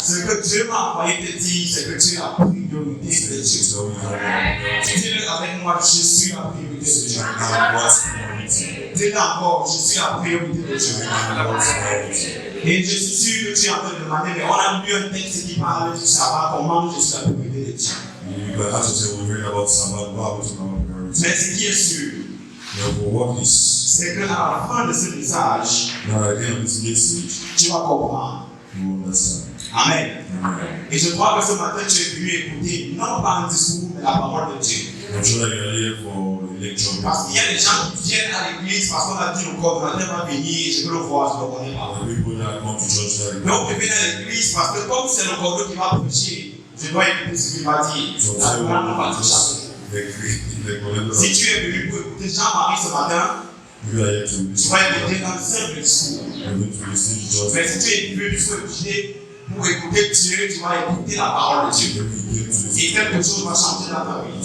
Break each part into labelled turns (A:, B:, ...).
A: Ce que Dieu m'a envoyé te dire, c'est que tu es la priorité de Dieu. Dis-le avec moi, je suis la priorité de Dieu. Dis-le encore, je suis la priorité de Dieu. Et je suis sûr que tu es en train de demander, mais on a lu un texte qui parle du sabbat, comment je suis la priorité de Dieu. Mais ce qui est sûr, c'est qu'à la fin de ce message, tu vas comprendre. Amen. Et je crois que ce matin, tu es venu écouter non pas un discours, mais la parole de Dieu. Parce qu'il y a des gens qui viennent à l'église parce qu'on a dit le coordonnateur va venir, je peux le voir, je ne le connais pas. Donc, je viens à l'église parce que comme c'est le coordonnateur qui va prêcher, je dois écouter ce qu'il va dire. La Bible ne va pas si tu es venu pour écouter Jean-Marie ce matin, tu vas écouter un simple discours. Mais si tu es venu pour écouter Dieu, tu vas écouter la parole de Dieu. Et quelque chose va changer dans ta vie.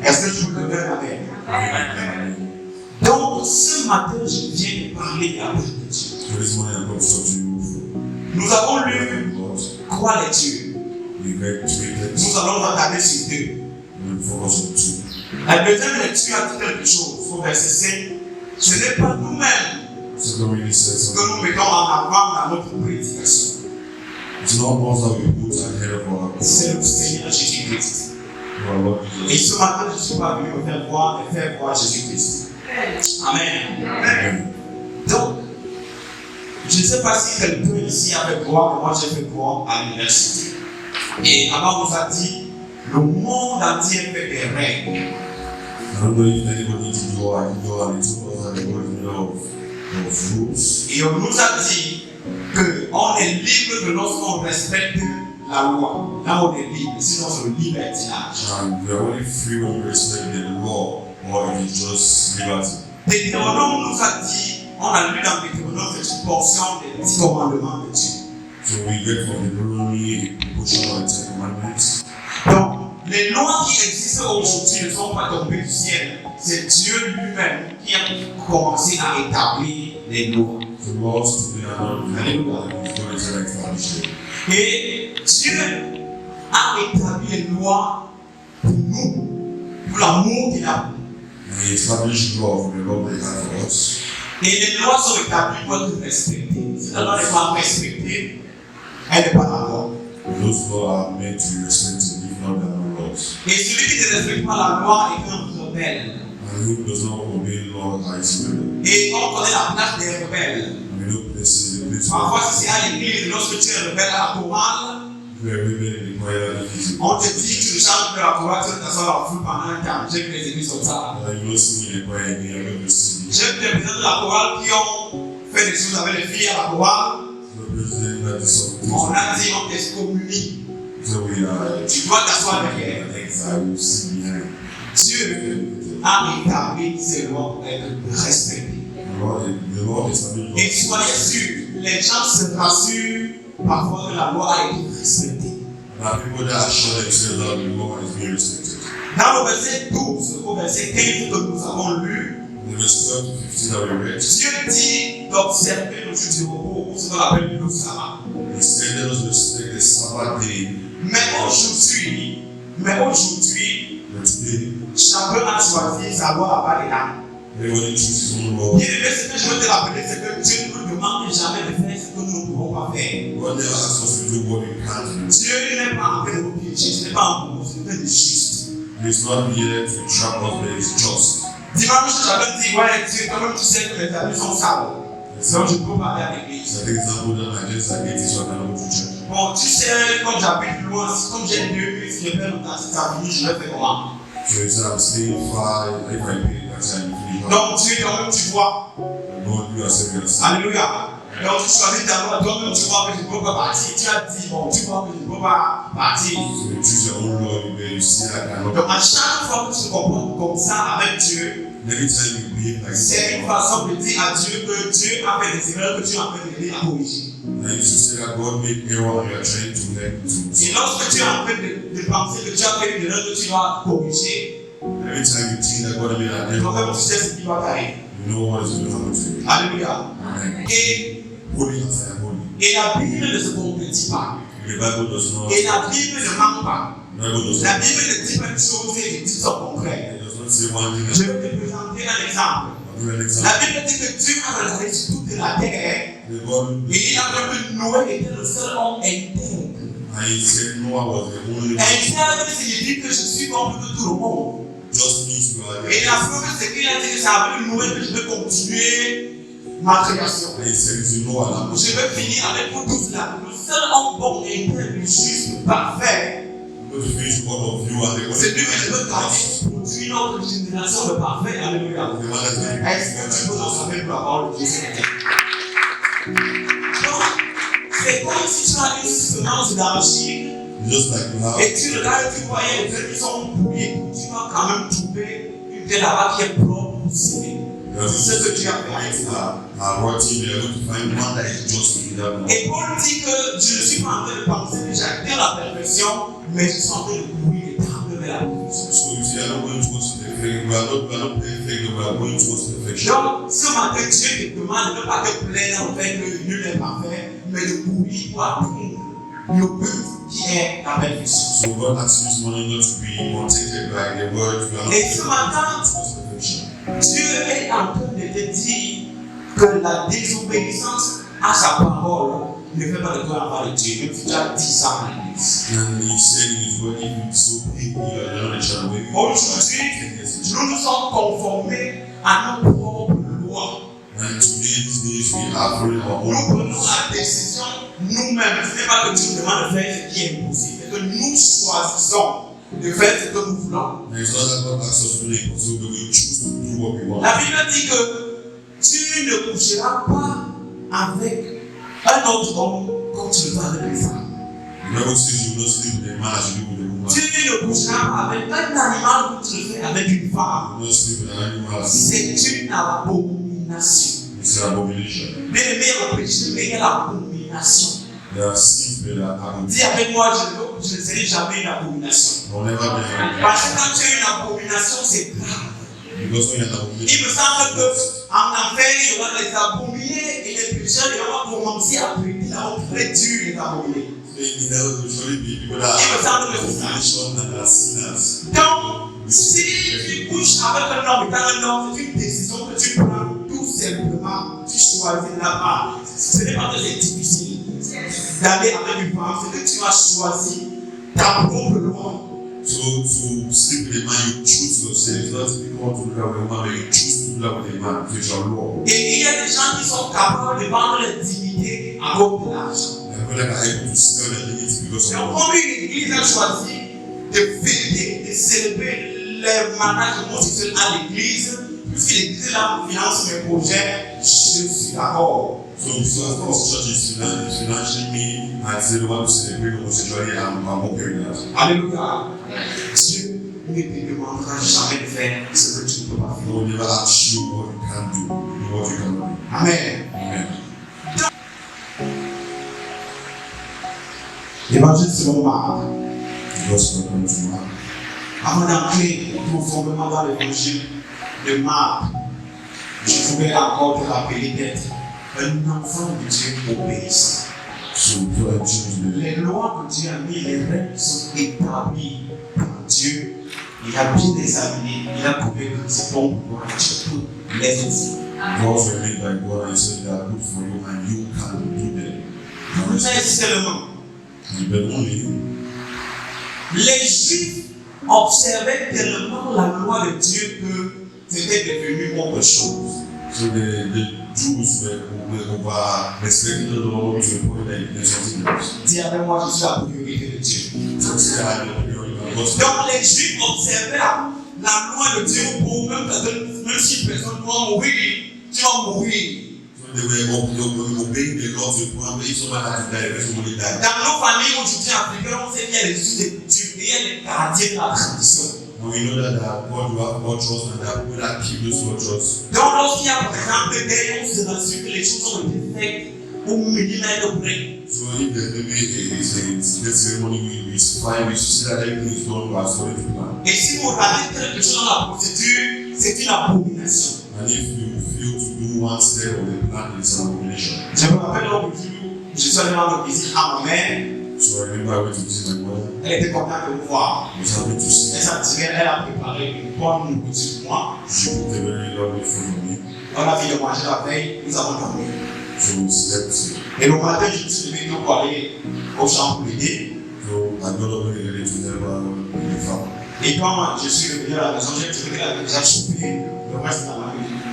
A: Est-ce que tu peux donner un amen? Donc, ce matin, je viens de parler de la parole de Dieu. Nous avons lu quoi les dieux. Nous allons regarder sur deux. La deuxième lecture a dit quelque chose au verset 5. Ce n'est pas nous-mêmes que nous mettons en avant dans notre prédication. C'est le Seigneur Jésus-Christ. Et ce matin, je ne suis pas venu me faire voir Jésus-Christ. Amen. Donc, je ne sais pas si quelqu'un ici a fait croire, mais moi j'ai fait croire à l'université. Et avant, on nous a dit, le monde entier fait des règles. Et on nous a dit qu'on est libre que lorsqu'on respecte la loi. Là, on est libre, sinon c'est le libertinage. Deutéronome nous a dit, on a lu dans Deutéronome, c'est une portion des 10 commandements de Dieu. Donc, les lois qui existent aujourd'hui ne sont pas tombées du ciel. C'est Dieu lui-même qui a commencé à établir les lois. Et Dieu a établi les lois pour nous, pour l'amour qu'il a. Et les lois sont établies pour être respectées. Si la loi n'est pas respectée, elle n'est pas la loi. Et celui qui ne respecte pas la loi est un rebelle. Et on connaît la place des rebelles. Parfois, si c'est à l'église, lorsque tu es rebelle à la chorale, on te dit que tu ne chantes que la chorale, tu t'assois dans la foule pendant un temps. J'ai que les églises sont ça. J'ai des présidents de la chorale qui ont fait des choses avec les filles à la chorale. On a dit on t'excommunie. Tu dois t'asseoir derrière. Dieu a établi ses lois pour être respectées. Et soyez sûrs, les gens se rassurent parfois que la loi a été respectée. Dans le verset 12 au verset 15 que nous avons lu, Dieu dit d'observer le jour du repos, ce qu'on appelle le sabbat. Mais aujourd'hui, chacun a choisi sa loi à part les dames. Bien aimé, ce que je veux te rappeler, c'est que Dieu ne nous demande jamais de faire ce que nous ne pouvons pas faire. Dieu n'est pas en train de nous piéger, ce n'est pas un bourreau, c'est un juste. Dimanche, j'avais dit, ouais, Dieu, toi-même tu sais que les habits sont sales. Donc je ne peux pas aller à l'église. Bon, tu sais, comme j'habite loin, comme j'ai 2 minutes, si je fais longtemps, si ça finit, je vais faire comment? Donc Dieu, toi-même tu vois. Alléluia. Donc tu choisis ta loi, toi-même tu vois que je ne peux pas partir. Tu as dit, bon, tu vois que je ne peux pas partir. Donc à chaque fois que tu te comportes comme ça avec Dieu, c'est une façon de dire à Dieu que Dieu a fait des erreurs que tu es en train de l'aider à corriger. Et lorsque tu es en train de penser que tu as fait une erreur que tu dois corriger, toi-même tu sais ce qui va t'arriver. Alléluia. Et la Bible ne se contredit pas.
B: The Bible does not.
A: Et la Bible ne ment pas.
B: The Bible does
A: La
B: not.
A: Bible ne dit pas une chose et dit son contraire.
B: It does not say one thing.
A: Je vais te présenter un exemple.
B: I'll give you an example.
A: La Bible dit que Dieu a regardé sur toute la terre
B: The God,
A: et il a vu que Noé était le seul homme intègre.
B: and he said Noah was the only one.
A: Intègre signifie que je suis comme tout le monde.
B: Just means you are
A: Et
B: there.
A: la preuve, c'est qu'il a dit que ça a vu Noé que je vais continuer ma création.
B: And he said to Noah,
A: Je vais finir avec vous tous là. Le seul homme bon, intègre, juste, parfait.
B: I'm going to finish one of you and the
A: C'est lui que je veux garder pour une autre génération de parfait. Alléluia.
B: The one that
A: Est-ce que tu peux nous savoir la parole de Dieu? Donc, c'est comme si tu as une semence d'argile
B: just like you have.
A: et tu regardes, tu vois, il y a des gens qui sont bouillés. Tu vas quand même trouver une terre là-bas qui est propre pour s'aimer. C'est ce que tu as fait.
B: Rotting, you're going to find one that is just without one.
A: Et Paul dit que je ne suis pas en train de penser que j'atteins la perfection, mais je suis en train de courir et tendre vers la perfection.
B: So you see, I'm not going towards perfection. We are not perfect, we are going towards perfection.
A: Donc, ce matin, Dieu te demande de ne pas te plaindre en fait que nul n'est parfait, mais de courir pour atteindre le but qui est la perfection.
B: So God asks you this morning not to be protected by the word. We are not
A: Et ce matin,
B: towards perfection.
A: Dieu est en train de te dire que la désobéissance à sa parole ne fait pas de toi avoir de Dieu. Même si tu as 10 ans à l'église.
B: And he said in his word, if you disobey, you are not a child of God.
A: Aujourd'hui, nous nous sommes conformés à nos propres lois.
B: And today, these days, we are following our
A: Nous
B: own
A: prenons
B: rules.
A: la décision nous-mêmes. Ce n'est pas que Dieu nous demande de faire ce qui est impossible. C'est que nous choisissons de faire ce que nous voulons.
B: And it's not that God asks us to do it, so we choose to do what we want.
A: La Bible dit que tu ne coucheras pas avec un autre homme comme tu le fais avec les femmes.
B: The Bible says you will not sleep with a man as you do with a woman.
A: Tu ne coucheras pas avec un animal comme tu le fais avec une femme.
B: You will not sleep with an animal as
A: C'est une abomination.
B: it's an abomination.
A: Bien aimé, le péché, mais il y a l'abomination.
B: There are sins that are abomination.
A: Dis avec moi, je ne serai jamais une abomination.
B: Will never be an abomination.
A: Parce que quand tu as une abomination, c'est grave.
B: Because when you're an
A: Il
B: abomination,
A: me semble qu'en enfer, il y aura les abominés et les pécheurs, ils vont commencer à prier. Ils vont très dur les abominés.
B: there will surely be people that are abomination and are sinners.
A: Donc, si tu couches avec un homme étant un homme, c'est une décision que tu prends tout simplement. Tu choisis là-bas. Ce n'est pas que c'est difficile d'aller avec une femme, c'est que tu as choisi ta propre loi.
B: So to sleep with a man, you choose yourself. It's not difficult to do that with a woman, but you choose to do that with a man. It's your law.
A: Et il y a des gens qui sont capables de vendre leur dignité à cause de l'argent.
B: And people that are able to sell their dignity because of
A: Donc,
B: law.
A: comme une église a choisi de fêter, de célébrer les mariages homosexuels à l'église, puisque l'église est là pour financer mes projets, je suis d'accord.
B: So because this church is financially me, and say they want to celebrate homosexuality, I'm okay with that.
A: Alléluia. Dieu ne te demandera jamais de faire ce que tu ne peux pas faire.
B: God will never ask you what you can do, but what you can do.
A: Amen.
B: Amen.
A: L'évangile selon Marc.
B: The gospel according to Mark.
A: Avant d'entrer profondément dans l'évangile de Marc, je voudrais encore te rappeler d'être un enfant de Dieu obéissant.
B: So before I choose
A: Les lois que Dieu a mis, les règles sont établies par Dieu. Il a bien examiné, il a prouvé que c'est bon pour toi, tu peux les exécuter.
B: the laws were made by God and he said they are good for you and you can do them.
A: Mais seulement,
B: But only
A: les Juifs observaient tellement la loi de Dieu que c'était devenu autre chose.
B: so the Jews were over respecting the law to the point that it was something else.
A: Dis avec moi, je suis la priorité de Dieu.
B: So they had the priority of the gospel.
A: Donc les Juifs observaient la loi de Dieu pour même si personne doit mourir, tu vas mourir.
B: So they were obeying the law to the point where if someone had to die, the person would die.
A: Dans nos familles aujourd'hui africaines, on sait qu'il y a les us et coutumes et il y a les gardiens de la tradition.
B: And we know that there are God who have cultures and there are people that keep those cultures.
A: Donc lorsqu'il y a par exemple des deuils, on se rassure que les choses ont été faites au millimètre près.
B: So if there's maybe a ceremony is fine, we see that everything is done according to plan.
A: Et si vous ratez quelque chose dans la procédure, c'est une abomination.
B: And if you fail to do one step of the plan, it's an abomination.
A: Je me rappelle lors du jour Je suis allé rendre visite à ma mère.
B: So I remember I went to visit my mother.
A: Elle était contente de me voir.
B: I was happy to see
A: Elle s'attirait, elle a préparé une bonne nourriture pour moi.
B: she cooked a very lovely food for me.
A: On a fini de manger la veille, nous avons dormi.
B: So we slept.
A: Et le matin, je me suis levé pour aller au champ pour l'aider.
B: So I got up very early to help her in the farm.
A: Et quand je suis revenu à la maison, j'ai trouvé qu'elle avait déjà chauffé le reste de la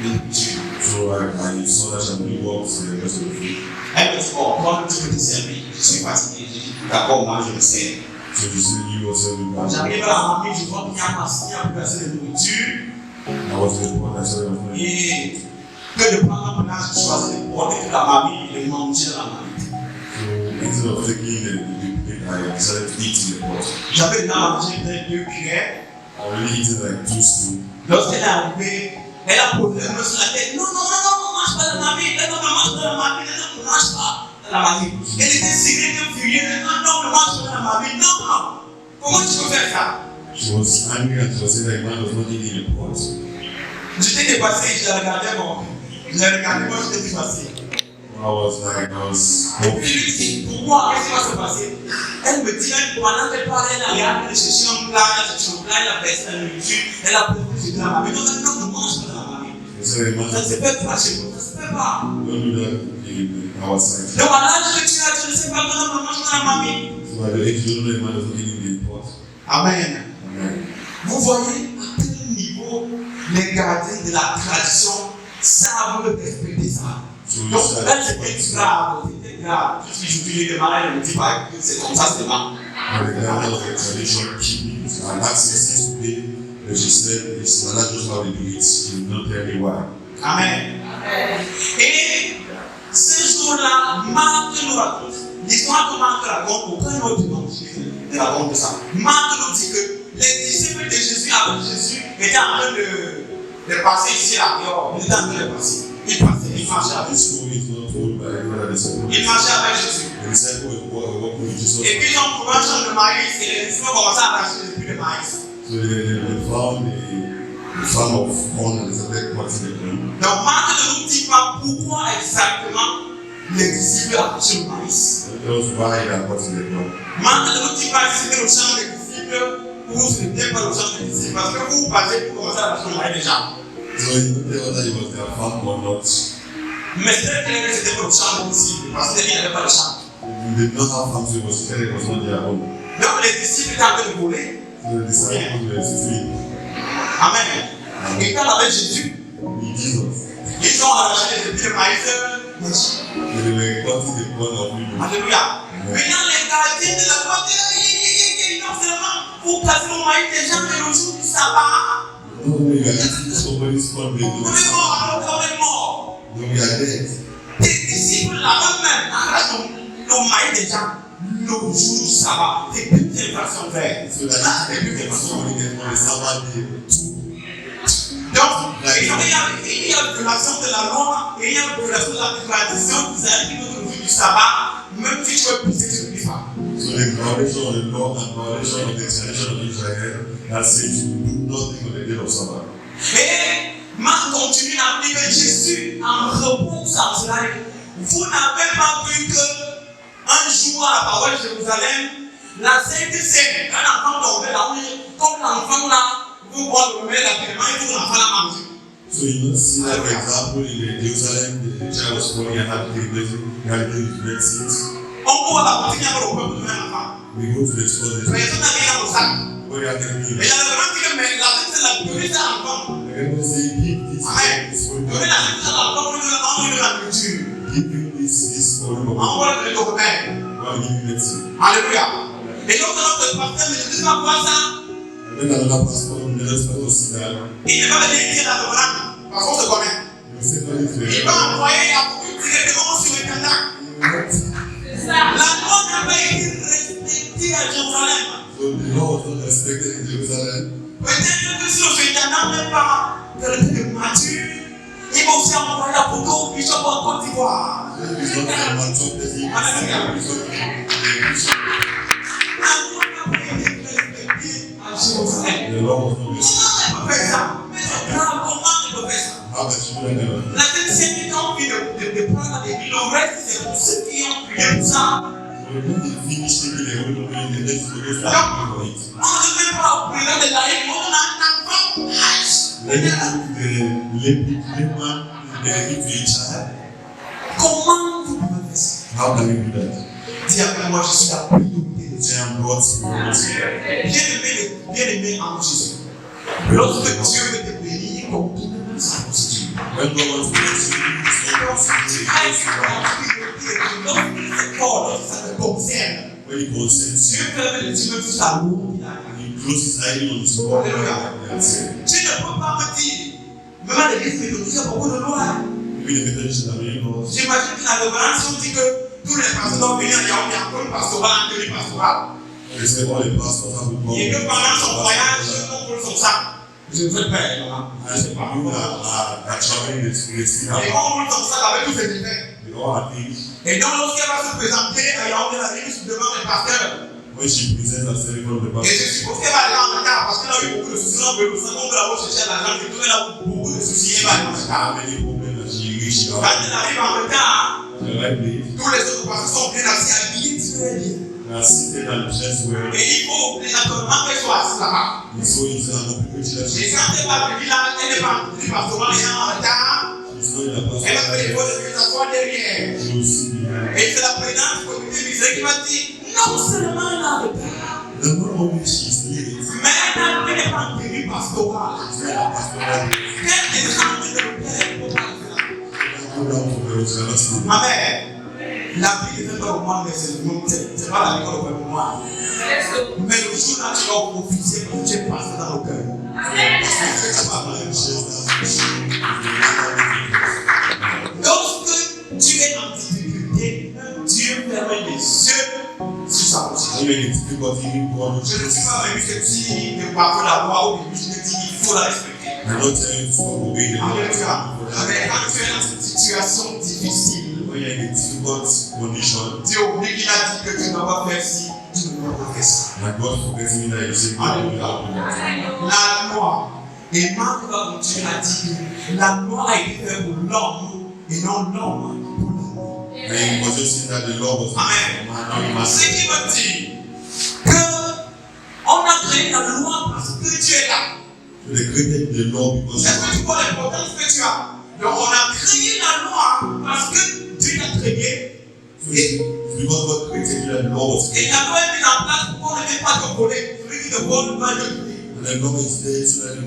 A: nourriture.
B: So I saw that she had really worked for the rest of the food.
A: Elle me dit, bon, quand tu peux te servir, je suis fatigué. J'ai dit, d'accord, moi je me sers.
B: So she said you was helping
A: Quand
B: me.
A: j'arrive à la mamie, je vois qu'il y a plus assez de nourriture.
B: I was in the pot, I said I was going.
A: Et que de prendre mon âge, je choisis de porter toute la mamie et de manger dans la mamie.
B: So instead of taking the plate, I decided to eat in the pot.
A: J'avais déjà mangé peut-être 2 cuillères.
B: I already eaten like 2 spoons.
A: Lorsqu'elle est arrivée, elle a posé la main sur la tête. Non, non, non, non, ne mange pas de ma vie. Elle ne mange pas de ma vie. Elle ne mange pas de la vie. Elle était serrée, elle était furieuse. Non, non, ne mange pas de ma vie. Non, non. Comment tu peux faire ça?
B: She was angry and she was saying that man was not eating in the pot.
A: J'étais dépassé, je la regardais, bon. Je la regardais, moi j'étais dépassé.
B: I was
A: Je
B: hoping.
A: lui dis, pourquoi? Qu'est-ce qui va se passer? Elle me dit, pendant qu'elle parlait, elle a regardé, elle cherchait un plat, elle a cherché un plat, elle a versé la nourriture, elle a prévu de la mamie. Non, non, ne mange pas de la mamie.
B: So the man
A: Ça ne se fait pas chez nous, ça ne se fait pas.
B: don't do that in our side.
A: Donc à l'âge que tu as, tu ne sais pas comment on mange de la mamie.
B: So at the age you don't know the man was not eating in the pot.
A: Amen.
B: Amen.
A: Vous voyez à quel niveau les gardiens de la tradition savent respecter ça.
B: So
A: Donc
B: you
A: elle
B: start.
A: c'était grave, c'était grave. Puisqu'il je demande, elle me dit pas que c'est comme ça seulement.
B: The guy of the tradition keeping and access to pay, but she said it's not just how they do it. She did not tell me why.
A: Amen. Et ce jour-là, Marc nous raconte, l'histoire que Marc raconte, aucun autre ne raconte ça. Marc nous dit que les disciples de Jésus avec Jésus étaient en train de passer ici à dehors. Ils étaient en train de passer. Ils marchaient avec
B: This story is not told by anyone at the same
A: Ils marchaient avec Jésus.
B: The disciples were walking with Jesus.
A: Et puis ils ont trouvé un champ de maïs et les disciples ont commencé à arracher les puits de maïs.
B: So they found the farm of corn and they started cutting the corn.
A: Donc Marc ne nous dit pas pourquoi exactement les disciples arrachaient le maïs.
B: That was why they are cutting the corn.
A: Marc ne nous dit pas si c'était le champ des disciples ou ce n'était pas le champ des disciples. Parce que vous passez pour commencer à arracher le maïs déjà.
B: So he didn't tell whether it was their farm or not.
A: Mais c'est clair que c'était le champ des disciples parce qu'il n'y avait pas de champ.
B: They did not have farms, so it was clear it was not their own.
A: Donc les disciples étaient en train de voler.
B: So the disciples were stealing.
A: Amen. Et quand avec Jésus,
B: In Jesus.
A: ils ont arraché les puits de maïs.
B: They were cutting the corn of people.
A: Alléluia. Maintenant, les gardiens de la porte, non seulement vous cassez le maïs des gens, mais le jour du sabbat,
B: No, we are eating somebody's corn. They
A: vous
B: do
A: êtes mort, alors vous êtes mort.
B: No, we are dead.
A: Tes disciples là eux-mêmes arrachent le maïs des gens le jour du sabbat. C'est plus de façon faire.
B: So that
A: C'est plus de façon.
B: somebody get on the Sabbath day.
A: Donc, il y a une violation de la loi et il y a une violation de la tradition qui s'arrive au jour du sabbat, même si tu veux pisser, tu ne peux pas.
B: So the violation of the law and violation of the tradition of Israel that says you do nothing on the day of Sabbath.
A: Et Marc continue à dire que Jésus en repose en cela. Vous n'avez pas vu qu'un jour à la parole de Jérusalem, la Sainte Seine, un enfant tombé là, comme l'enfant là, vous voyez le mettre la paiement et vous l'enfant l'a mangé.
B: So you don't see that for example in Jerusalem, the child was falling and had to take medicines.
A: On voit la boutique avec le peuple de l'enfant.
B: We go to explore this.
A: Personne n'a rien dans le sac.
B: What are you
A: Et il
B: telling
A: y a vraiment dit que mais la Sainte Seine a donné ça à l'enfant.
B: me? The Bible says, give this for
A: Donner la Sainte Seine à l'enfant pour lui donner la nourriture.
B: give you this for you.
A: Envoie le documentaire.
B: I'll give you medicine.
A: Alléluia. Et donc, notre pasteur me dit, tu vas voir ça.
B: And then another pastor, the next pastor see that.
A: Il ne va pas venir dire la demande, parce qu'on se connaît.
B: You say nothing to
A: Il
B: them.
A: va envoyer la police directement sur le canard. La loi n'a pas été respectée à Jérusalem.
B: So the law was not respected in Jerusalem.
A: Peut-être que si le canard n'est pas quelqu'un de mature, il va aussi envoyer la photo au bishop en Côte d'Ivoire.
B: If it's not a mature person, it's not a bishop.
A: La loi n'a pas été respectée à Jérusalem.
B: The law was not
A: Comment
B: respected.
A: on peut faire ça? Mais c'est grave, comment on peut faire ça?
B: How the children never.
A: La Sainte Seine qui ont envie de prendre des villes, le reste c'est pour ceux qui ont prié
B: taking a hold of it, the next for those that
A: Donc,
B: for it.
A: on ne devait pas au président de la République, on a un enfant âge.
B: Let me put the layman, the into a child.
A: Comment vous pouvez faire ça?
B: How can we do that?
A: Dis avec moi, je suis la priorité de Dieu.
B: Say I'm God's priority.
A: Bien-aimé en Jésus. Lorsque Dieu veut te bénir, il combine sa posture.
B: When God wants to bless you, it's not possible.
A: Lorsque ça te concerne,
B: When He concerns
A: Dieu
B: you,
A: permet de dire même si la loupe,
B: He closes His eye on His word. That's it.
A: tu ne peux pas me dire, même à l'église méthodiste, il y a beaucoup de lois.
B: Even the Methodists are very laws.
A: J'imagine que la révérence, on dit que tous les pasteurs doivent venir à Yaoundé, pastoral, tenue pastorale.
B: They say all the pastors have to come.
A: Et que pendant son voyage, on roule son sac. Je ne sais pas, je ne sais pas.
B: You are traveling the spirit.
A: Et on roule son sac avec tous ses effets.
B: They all are things.
A: Et donc, lorsqu'elle va se présenter à Yaoundé, la ministre devant les pasteurs.
B: When she presents herself in front of the
A: Et je
B: pastor,
A: suppose qu'elle va aller en retard parce qu'elle a eu beaucoup de soucis. On veut la rechercher à l'argent. Et tout, elle a eu beaucoup de soucis. Elle va aller en retard.
B: how many problems that she reached
A: Quand
B: out
A: elle arrive en retard,
B: at the right place.
A: tous les autres pasteurs sont bien assis, habillés très bien.
B: They are seated and dressed well.
A: Et il faut obligatoirement qu'elle soit assise là-bas.
B: And so it's an opportunity that
A: Et
B: she's
A: quand elle va venir là, elle n'est pas en tenue pastorale, elle est en retard.
B: not in the
A: Elle va faire les
B: pastor.
A: choses de s'asseoir derrière.
B: She will sit behind.
A: Et c'est la présidente du comité musée qui va dire non seulement elle est en retard,
B: And not only she's late,
A: mais elle n'est pas en tenue pastorale.
B: she's not a pastoral.
A: Quel exemple de le père pour pas le faire?
B: Go down for the Jerusalem.
A: Amen. La vie n'est pas pour moi, mais c'est pas la vie qu'on fait pour moi. Mais le jour là, tu vas profiter parce que tu es passé dans le cœur. Lorsque tu es en difficulté, Dieu permet les yeux sur sa position.
B: When you're in difficulty, God will
A: Je ne
B: choose.
A: suis pas venu te dire de parfois la voix au début, je te dis qu'il faut la respecter.
B: I'm not telling you to obey the
A: Alléluia.
B: Lord.
A: Mais quand tu es dans cette situation difficile,
B: When you're in a difficult condition,
A: Dieu oublie qu'il a dit que tu ne dois pas faire ci, tu ne dois pas faire ça.
B: and God forgets me that you say,
A: Alléluia. La loi, et Marc va continuer à dire que la loi a été faite pour l'homme et non l'homme pour la loi.
B: and he was just saying that the law was
A: Amen.
B: not man.
A: Ce qui veut dire que on a créé la loi parce que tu es là.
B: So they created the law because
A: Est-ce que tu vois l'importance que tu as? Donc on a créé la loi parce que Dieu l'a créé.
B: so it's because God created you that the law was
A: Et
B: created.
A: la loi est mise en place pour qu'on ne vienne pas te voler. Celui qui te vole va te tuer.
B: And the law is there so that you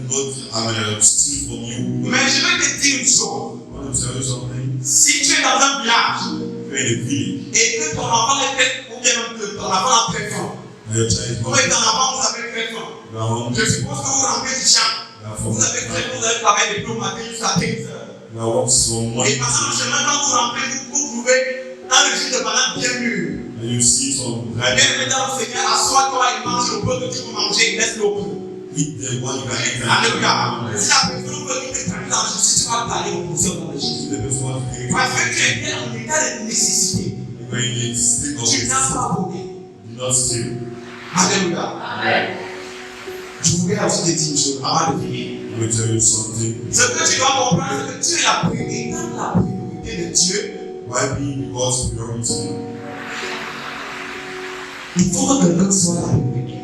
B: not steal from you.
A: Mais je vais te dire une chose.
B: I want to tell you something.
A: Si tu es dans un village
B: You're in a village
A: et que ton enfant est fait, ou bien même que ton enfant a très faim,
B: and your child is
A: ou
B: not
A: bien ton enfant vous avez très faim,
B: you are hungry.
A: je suppose que vous rentrez du champ,
B: You are
A: vous avez très faim, vous avez travaillé depuis le matin jusqu'à 15 heures.
B: You are walking from
A: Et
B: morning
A: pendant le chemin, quand vous rentrez, vous trouvez un régime de banane bien mûr.
B: and you see some
A: Bien
B: right
A: maintenant, Seigneur, assois-toi et mange le peu que tu peux manger et laisse le peu.
B: eat the one you can eat and
A: Alléluia.
B: the
A: Si la personne veut qu'il te traite dans le si tu vas t'aller au conseil dans le Jésus.
B: the person wants to take
A: Parce que tu es en état de nécessité.
B: when you state of
A: Tu n'as
B: it,
A: pas volé.
B: do not steal.
A: Alléluia. Je voulais aussi te dire une chose avant de finir.
B: Let me tell you something.
A: Ce que tu dois comprendre, c'est que tu es la priorité, dans la priorité de Dieu.
B: Why be God's priority?
A: Il faut que quelqu'un soit la priorité.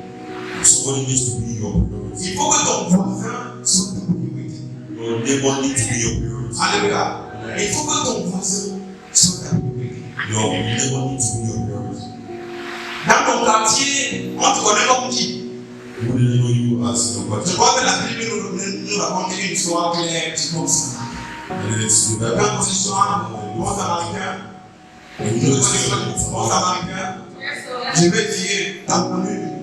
B: Somebody needs to be your priority.
A: Il faut que ton voisin soit ta priorité.
B: Your neighbor needs to be your priority.
A: Alléluia. Il faut que ton voisin soit ta priorité.
B: Your neighbor needs to be your priority.
A: Dans ton quartier, on te connaît comme qui?
B: Who didn't know you as your
A: Je
B: partner?
A: crois que la Bible nous raconte une histoire claire du bon samaritain.
B: And it's the Bible.
A: Quand on histoire, bon samaritain,
B: And you know
A: bon
B: it's
A: samaritain, je vais dire dans une minute.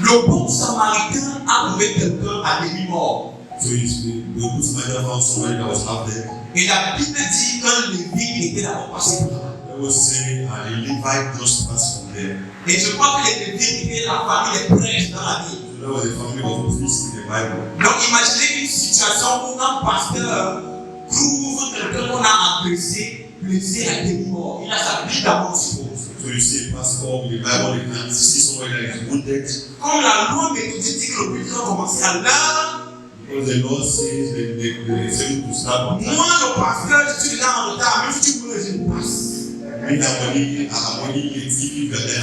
A: Le bon samaritain a trouvé quelqu'un à demi-mort.
B: so the good Samaritan found somebody that was half dead.
A: Et la Bible dit qu'un Lévite était d'abord passé par là.
B: I was saying a Levite just passed from there.
A: Et je crois que les Lévites étaient la famille des prêtres dans la ville.
B: So that was the family of the priest in the Bible.
A: Donc imaginez une situation où un pasteur trouve quelqu'un qu'on a agressé, blessé à demi-mort. Il a sa vie d'abord, je suppose.
B: So you see a pastor with the Bible in hand, see somebody that is wounded.
A: Comme la loi méthodique dit que le but doit commencer à l'heure,
B: Because the Lord says they say to start on
A: moi
B: time.
A: le pasteur, je suis déjà en retard, même si tu veux, je passe.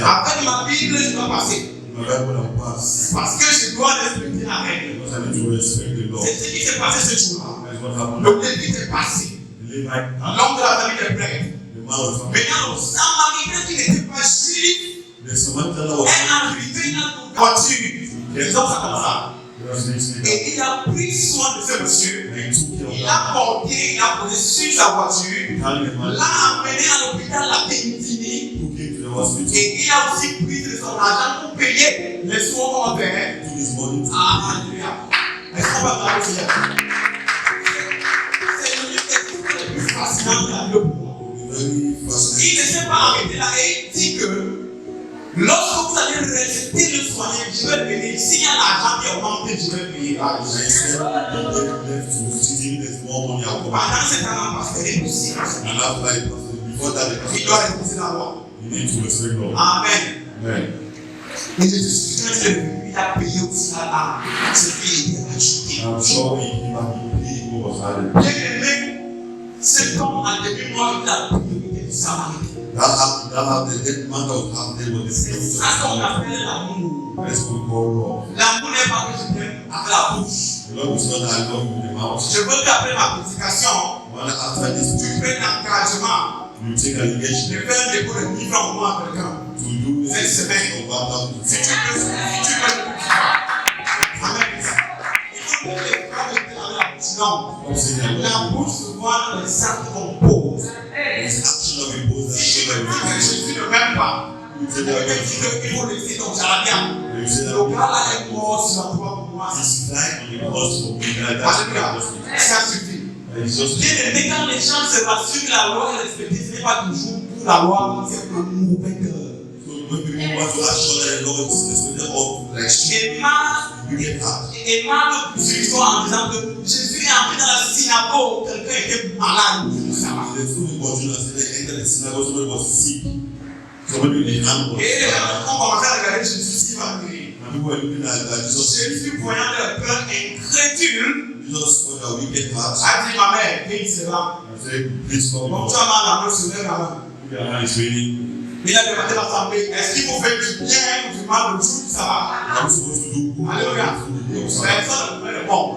A: Après ma Bible, je dois passer. Parce que je dois respecter la règle. C'est ce qui s'est passé ce jour-là. Le Lévite est passé. L'homme de la famille est prêtre. Maintenant, Samaritain qui n'était pas juif est arrivé dans une voiture. Disons ça comme ça. Et il a pris soin de ce monsieur. Il a porté, il a posé sur sa voiture. L'a amené à l'hôpital la Témidini. Et il a aussi pris de son argent pour payer les soins qu'on fait. Alléluia. Est-ce qu'on va parler de ça? C'est l'une des choses les plus fascinantes de la Bible pour moi. Il ne s'est pas arrêté là et il dit que lorsque vous allez rester le soigner, je vais payer. S'il y a l'argent qui augmente, je vais payer. Pendant ce temps-là, parce que c'est possible. Il doit respecter la loi. Amen. Et Jésus-Christ, il a payé aussi à ce qui était ajouté. Bien aimé, cet homme a devenu moi la priorité du Samaritain. C'est ça qu'on appelle l'amour. L'amour n'est pas que je t'aime avec la bouche. Je veux qu'après ma prédication, tu prennes l'engagement de faire un dépôt de livre en moi à quelqu'un. Cette semaine, si tu veux, non, la bouche se voit dans les actes qu'on pose. Si je me dis que Jésus ne m'aime pas, il me dit qu'il faut laisser ton jardin. Le gars là est mort sur la croix pour moi. Alléluia. Ça suffit. Bien aimé, quand les gens se rassurent que la loi est respectée, ce n'est pas toujours pour la loi, c'est pour le mauvais cœur. Et Marc poursuit l'histoire en disant que Jésus est entré dans la synagogue, quelqu'un était malade. Et on commençait à regarder Jésus s'il va guérir. Jésus, voyant leur cœur incrédule, a dit ma mère, viens ici là. Comme tu as mal à la main, soulève la main. Il a demandé à l'assemblée, est-ce qu'il vous fait du bien ou du mal le jour, ça va? Alléluia. Personne ne pouvait répondre.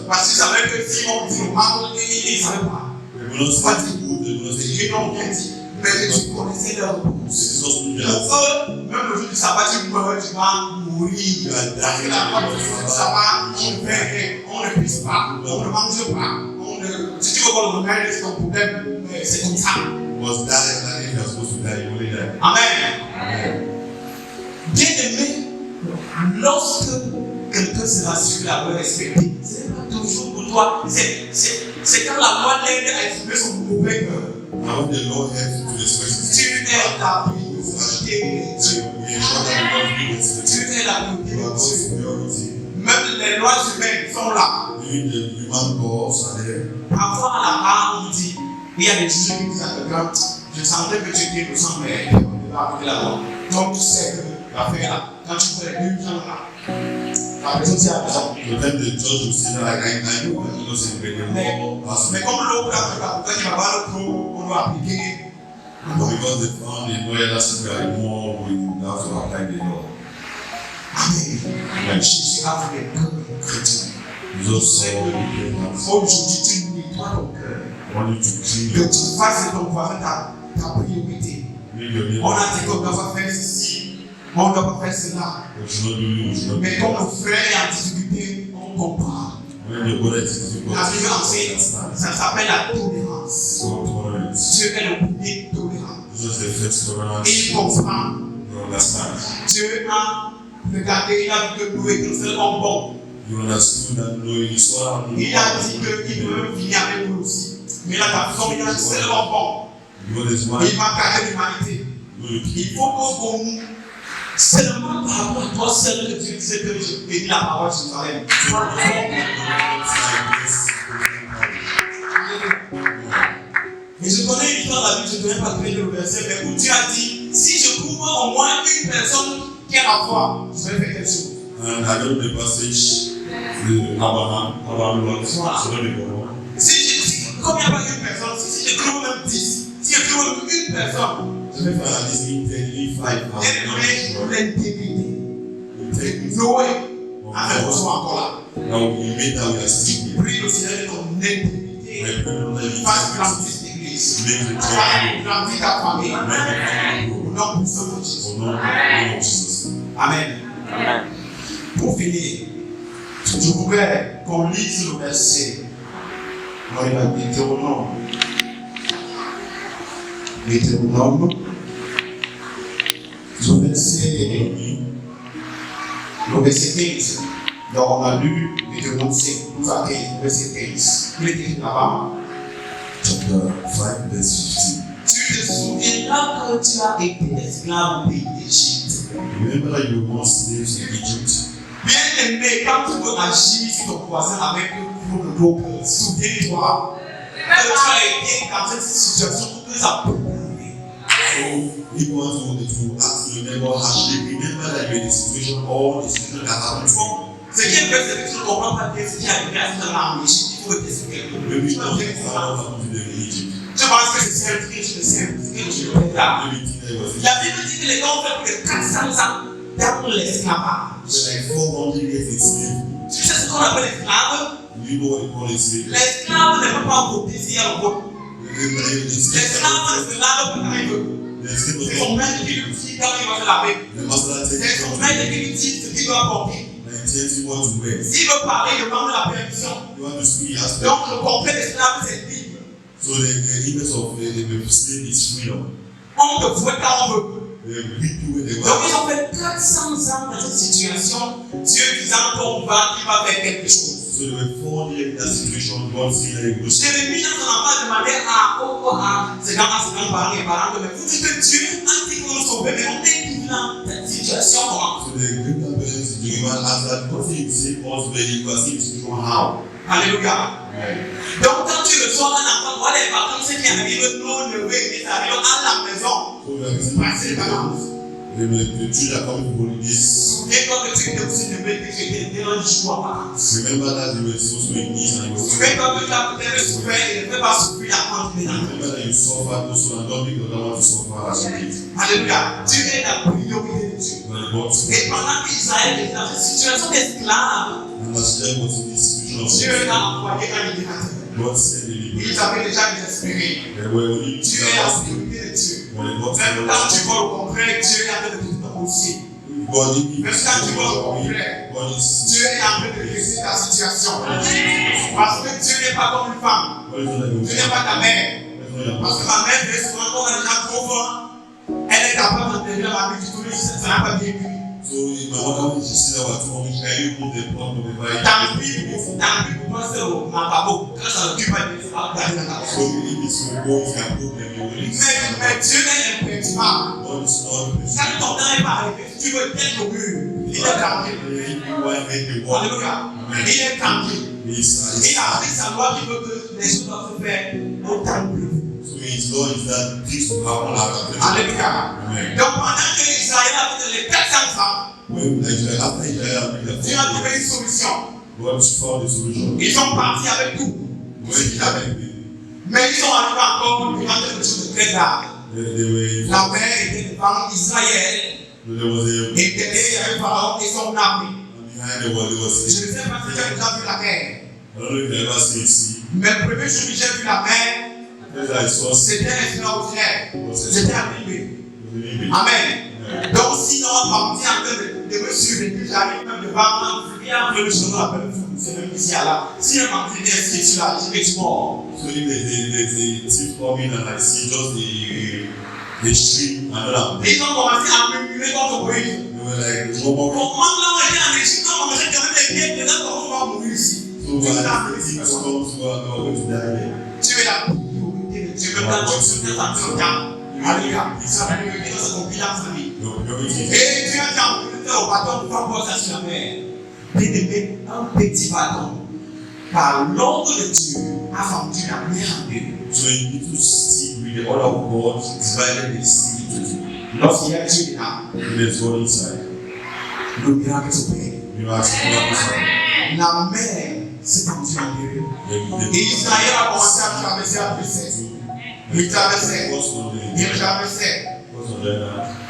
A: Parce qu'il savait que si on dit le mal, il ne savait pas. Ils n'ont rien dit. Mais Jésus connaissait leur réponse. Pour eux, même le jour du sabbat, tu meurs, tu vas mourir. Parce que la loi du sabbat, on ne fait rien, on ne pisse pas, on ne mange pas. Si tu veux voir le remède, c'est ton problème, mais c'est comme ça. Amen. Bien aimé, lorsque quelqu'un se rassure que la loi est respectée, ce n'est pas toujours pour toi. C'est quand la loi l'aide à exprimer son mauvais cœur. Tu es la priorité de Dieu. Tu es la priorité de Dieu. Même les lois humaines sont là. Parfois, là-bas, on dit, il y a des juges qui disent à quelqu'un, je sentais que tu étais innocent, mais on ne va pas appliquer la loi. Donc, tu sais que l'affaire là, quand tu fais les gens là, la personne s'y a raison. Mais comme l'autre là, quand il va voir le pro, on doit appliquer.
B: Because they found a lawyer that's more, we have to apply the law.
A: Amen. Jésus a fait des cœurs chrétiens. Aujourd'hui, tu nettoies ton cœur. Que tu fasses de ton voisin ta priorité. On a dit qu'on doit pas faire ceci, on ne doit pas faire cela. Mais comme le frère est en difficulté, on compare. La Bible enseigne, ça s'appelle la tolérance. Dieu est le premier tolérant. Il comprend. Dieu a regardé, il a vu que nous étions seulement bons. Il a dit qu'il veut venir avec nous aussi. Mais la personne, il a dit seulement bon. Il m'a gardé l'humanité. Il faut qu'on seulement par rapport à toi seul que tu disais que je bénis la parole de Jérusalem. Et je connais une histoire de la Bible, je ne connais pas très bien le verset, mais où Dieu a dit, si je trouve au moins une personne qui a la foi, je vais faire quelque chose.
B: And I don't know the passage Abraham
A: si comme il n'y a pas une personne, si je trouve même 10, s'il y Si tu veux une personne,
B: je vais faire la liste internally 5,000.
A: l'intégrité. Noé, avec vous encore là.
B: Now we made that we are still here.
A: Prie le Seigneur de ton intégrité.
B: My prayer that you
A: Fasse grandir cette église.
B: make the
A: Fasse
B: church
A: grandir ta famille.
B: grow. Make the family grow.
A: Au nom puissant de Jésus.
B: For now, in the name of Jesus.
A: Amen. Pour finir, je voudrais qu'on lise le verset. On va Deutéronome. Deutéronome. Le verset 15. Donc on a lu Deutéronome 5, 12 à 15, verset 15. Il est écrit là-bas.
B: Chapter 5, verse 15.
A: Tu te souviendras que tu as été esclave au pays d'Égypte.
B: Remember that you were once slaves in Egypt.
A: Bien aimé, quand tu veux agir sur ton voisin avec le gros cœur, souviens-toi que tu as été dans cette situation où tu as préparé.
B: So, if you want to ask to remember harshly, remember that you're in a situation or a situation that happened to you.
A: Ce qui est vrai, c'est que tu ne comprends pas bien ce qui est arrivé à cette en Égypte. Il faut le tester.
B: Maybe you don't think what happened to them in Egypt.
A: Je pense que c'est celle qui je sais, que je le regarde.
B: Maybe you think that it was
A: La Bible dit que les gens ont fait plus de 400 ans dans l'esclavage.
B: like 400 years in slavery.
A: Tu sais ce qu'on appelle esclave?
B: Do you know what they call it slavery?
A: L'esclave ne peut pas voter s'il y a le vote. L'esclave ne se lave pas quand il veut. C'est son maître qui lui dit quand il va se laver. C'est son maître qui lui dit ce qu'il doit porter. S'il veut parler, il demande la permission. Donc le complet d'esclave, c'est libre.
B: So the image of the slave is freedom.
A: On te voit quand on veut.
B: They whip you when they
A: Donc
B: want.
A: ils ont fait 400 ans dans cette situation, Dieu disant qu'on va, qu'il va faire quelque chose.
B: So they were 4 years in that situation. God said that he would
A: Jérémie n'a pas demandé à ses grands-parents et parents, mais vous dites que Dieu a dit qu'on nous sauve, mais on est dans cette situation comment?
B: So the great grandparents in the human answered, God said he saved us, but he was in situation how?
A: Alléluia. Donc quand tu reçois un enfant, voilà les vacances qui arrivent, nos neveux et nièces arrivent à la maison.
B: So we are receiving
A: Passer les vacances.
B: the children are coming for holidays.
A: Souviens-toi que tu étais aussi neveu et que tu étais un jour en vacances.
B: Remember that they were supposed to eat and you were
A: Souviens-toi que tu as peut-être souffert et ne fais pas souffrir la quantité d'enfants.
B: remember that you suffered also and don't make the other one to suffer as you did.
A: Alléluia. Dieu est la priorité de Dieu.
B: When God
A: Et pendant qu'Israël était dans cette situation d'esclave,
B: and as Israel was in this situation of
A: Dieu
B: slavery,
A: a envoyé un libérateur.
B: God sent a liberator.
A: Ils avaient déjà désespéré.
B: They were only
A: Dieu est la priorité de Dieu.
B: when God
A: Même quand tu vois le contraire, Dieu est en train de tout aussi.
B: God in
A: Même quand tu vois le contraire,
B: God is
A: Dieu est en train de régler ta situation. Parce que Dieu n'est pas comme une femme.
B: God is not like
A: Dieu n'est pas ta mère.
B: a
A: Parce que ma mère, très souvent, quand on a déjà trop faim, elle est capable d'intégrer la vie du tout, ça n'a pas bien cuit.
B: so in my mother when she said I was too hungry, can you put the pot on the fire?
A: Tant pis pour toi, c'est au mababo. Quand ça ne cuit pas, il faut garder dans ta
B: So
A: maison.
B: if it's your boy, you can put them in your release.
A: Mais Dieu est imprévisible.
B: God is not
A: Quand ton temps n'est pas arrivé, si tu veux être au mur, il est tranquille.
B: if you want to make the world,
A: Alléluia. Il est tranquille. Il a pris sa loi qui veut que les choses doivent se faire au temps prévu.
B: so his law is that things will happen after
A: Alléluia.
B: Amen.
A: Donc pendant que Israël a fait les 400 ans,
B: When Israel, after Israel made
A: Dieu
B: the
A: a trouvé une solution.
B: God found a solution.
A: Ils sont partis avec tout.
B: When he had it,
A: Mais ils sont arrivés encore devant quelque chose de très grave.
B: they were,
A: La mer était devant Israël.
B: there was a,
A: Et derrière, il y avait Pharaon et son armée.
B: and behind the wall, there
A: Je
B: was
A: ne sais pas si tu as déjà vu la mer.
B: I don't know if you ever seen the sea.
A: Mais le premier jour que j'ai vu la mer,
B: First I saw sea,
A: c'était extraordinaire.
B: was
A: J'étais animé.
B: living.
A: Amen. Donc si on partit en train de me suivre, que j'arrive même devant un frère, le journal appelle c'est même ici à là. Si un martyr est assis sur la je suis mort.
B: So if there's a thief coming and I see just the stream and all that,
A: Et ils ont commencé à murmurer contre Moïse.
B: they were like, no more.
A: Comment là on était en Égypte, on commençait quand même les biens, comment on va mourir ici.
B: So when the thieves come to go, they are going to die there.
A: Tu es la priorité de Dieu. Même quand tu te sens en train de Alléluia. Il sera venu dans ce confidence de vie. Et Dieu a dit en priorité au bâton pour faire passer sur la mer. Bien-aimé, un petit bâton, par l'ordre de Dieu, a vendu la mer en deux.
B: So you need to stick with the order of God, divided the sea into two.
A: Lorsqu'il y a Dieu là,
B: There's God inside.
A: le miracle s'opère.
B: You ask God inside.
A: La mer s'est tendue en deux. Et
B: The
A: Israël a commencé à traverser à plus 7. Il traversait.
B: crossed on the
A: Il traversait.
B: crossed on the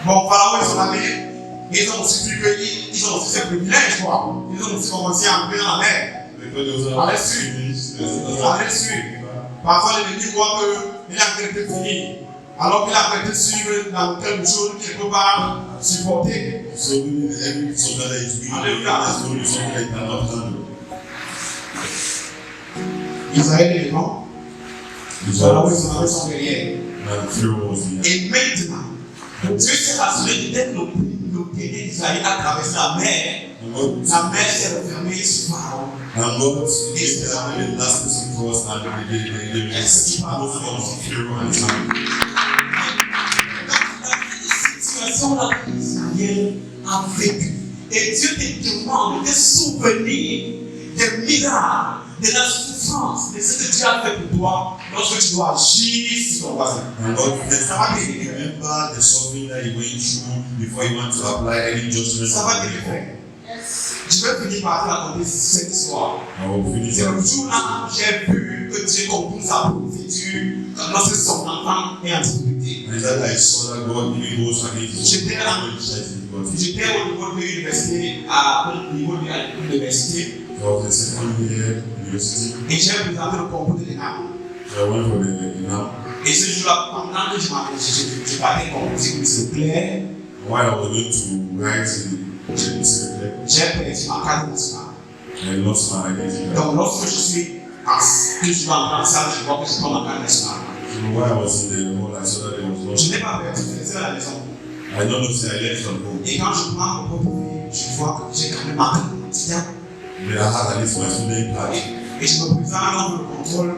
A: Bon, Pharaon et son armée, ils ont aussi vu qu'ils ont aussi ce privilège, quoi. Ils ont aussi commencé à entrer dans la mer. Allez suivre. Parfois, l'ennemi croit qu'il a quelque fini. Alors qu'il a quelque suivre dans quelque chose qu'il ne peut pas supporter.
B: So every soldier that is weak, that's the only something that cannot handle.
A: Israël est devant. Pharaon et son armée sont derrière.
B: And Pharaoh was the
A: Et maintenant, Dieu s'est rassuré que dès que le pays d'Israël a traversé la mer s'est refermée sur Pharaon.
B: and God is the last person crossed and the most of Pharaoh and his army.
A: Situation là Israël a vécu. Et Dieu te demande de te souvenir des miracles, de la souffrance, de ce que Dieu a fait pour toi lorsque tu dois agir sur ton voisin.
B: And God remember the suffering that he went through before he went to apply any judgment.
A: Ça va te faire. Je vais finir par te raconter cette histoire.
B: I will finish
A: C'est le
B: that.
A: jour là où j'ai vu que Dieu conclut sa procédure lorsque son enfant est en difficulté.
B: And that I saw that God even goes against his
A: J'étais au niveau de l'université, au niveau de l'université,
B: So the second year university,
A: et j'ai présenté le concours de l'ENAM.
B: so I went for the exam.
A: Et ce jour-là, pendant que je parlais composé comme c'est clair,
B: While I was going to write the secret,
A: j'ai perdu ma carte nationale.
B: I lost my identity.
A: Donc lorsque je suis en salle, je vois que je prends ma carte nationale.
B: So while I was in the hall, I saw that there was no.
A: Je n'ai pas perdu, je restais à la maison.
B: I don't know if I left from home.
A: Et quand je prends mon portefeuille, je vois que j'ai quand même ma carte d'étudiant.
B: But I had at least my student card.
A: Et je me présente, on fait le contrôle.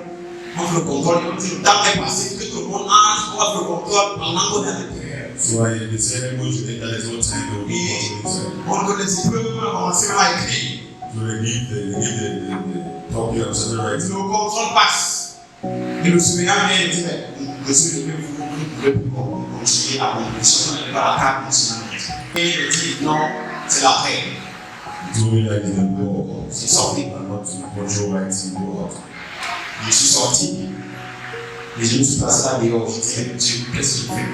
A: On fait le contrôle, et on dit le temps est passé, que tout le monde entre, on va faire le contrôle pendant qu'on est à l'intérieur.
B: So they said, "Go to enter. There's no time to go inside."
A: On donne les diplômes, on commence à écrire.
B: So they give the copy of certain
A: Le
B: writing.
A: contrôle passe. Et le surveillant vient et dit, mais monsieur, vous ne pouvez plus continuer la compétition, vous n'avez pas la carte nationale. Et il dit, non, c'est la règle.
B: He told me that he didn't go.
A: C'est sorti.
B: I'm not to control writing go out.
A: Je suis sorti. Et je me suis passé là dehors. Je dis, mais Dieu, qu'est-ce que je fais?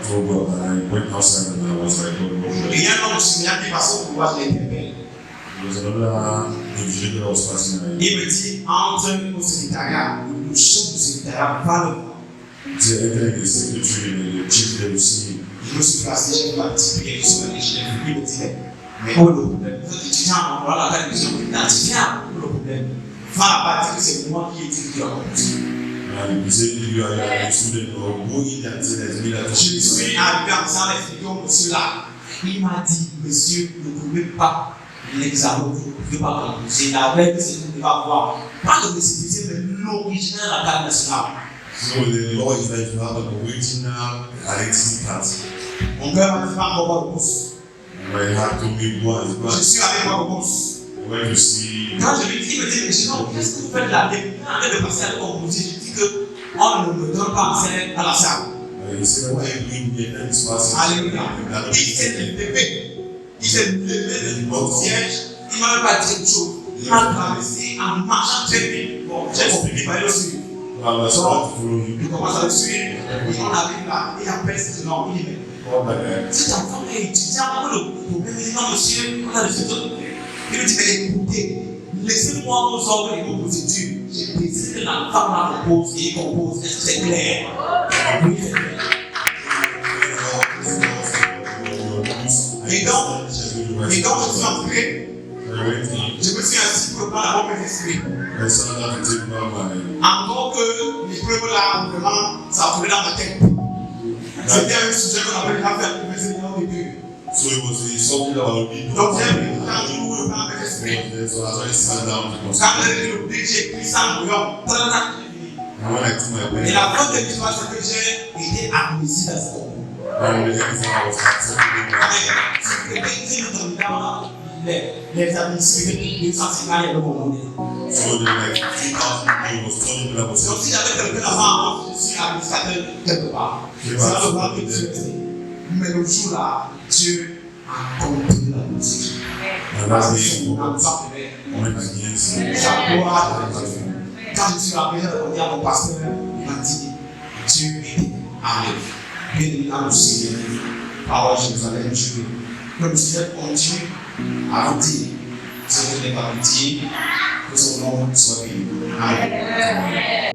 B: So I went outside and I was like, "God, what should I do?"
A: Et il y a un homme surveillant qui passait au pouvoir de l'interpelle.
B: There was another individual that was passing by.
A: Il me dit, entre au secrétariat, le chef du secrétariat va le voir.
B: He entered the secretary, the chief there to see him.
A: Je me suis placé, j'ai vu ma petite prière, je suis allé, je l'ai vu, il me dit, mais où est le problème? Vous êtes étudiant, on va la faire l'émission, identifiant, où est le problème? Va là-bas dire que c'est moi qui ai dit qu'il a compris.
B: And he said, "You are a student, or go in and say there's me that."
A: Je suis arrivé en train d'expliquer au monsieur là. Il m'a dit, monsieur, ne pouvez pas l'examen, vous ne pouvez pas composer. La règle, c'est que vous devez avoir, pas le récépissé, mais l'original de la carte nationale.
B: So the law is that you have an original identity card.
A: Mon père m'a dit, pas encore de bourse.
B: And my heart told me, "Go and go."
A: Je suis avec moi de bourse.
B: I went to see.
A: Quand je lui dis, il me dit, mais sinon, qu'est-ce que vous faites là? Arrêtez de passer à la composer. Je dis qu'on ne me donne pas accès à la salle.
B: He said, "What are you doing here?" And this was.
A: Alléluia. Il s'est levé. Il s'est levé de mon siège. Il ne m'a même pas dit quelque chose. Il m'a traversé en marchant très vite. Bon, j'ai compris qu'il fallait le suivre.
B: I was about to follow him.
A: Il commence à le suivre. Et on arrive là. Et après, c'est non. Il dit, mais cet enfant est étudiant. On a le problème. Il dit, non, monsieur, on a le futur. Il me dit, mais écoutez, laissez-moi vos ordres et vos procédures. J'ai plaisir que l'enfant là compose et il compose. Est-ce que c'est clair? Oui, c'est clair. Et donc, je suis entré. Je me suis assis pour prendre la bonne esprit. Encore que les preuves là, vraiment, ça tournait dans ma tête. C'était un sujet qu'on avait déjà fait pour mes au début.
B: So it was something about me.
A: Donc j'ai pris le temps de vous le prendre avec l'esprit.
B: So I started sitting down to
A: Quand
B: consider.
A: j'ai écrit, j'ai écrit ça en brouillon.
B: And when I took my
A: Et
B: pen,
A: la fin de l'histoire, c'est que j'ai été admissible à ce concours.
B: and the exam I was accepted.
A: Les administrés, les enseignants, ils vont monter.
B: So there were like 50,000 people was told me that I was
A: Donc si j'avais quelqu'un là-bas, je suis administrateur quelque part. C'est ça le droit que Dieu fait. Mais le jour là, Dieu a compris la musique.
B: and
A: Parce
B: that
A: que
B: day
A: c'est mon enfant qui
B: I went against him.
A: Quand je suis arrivé à mon pasteur, il m'a dit, Amen. Bénis à nous, Seigneur. Parole Jérusalem, Dieu. Que le Seigneur continue à vous dire ce que n'est pas dit, que son nom soit béni. Amen.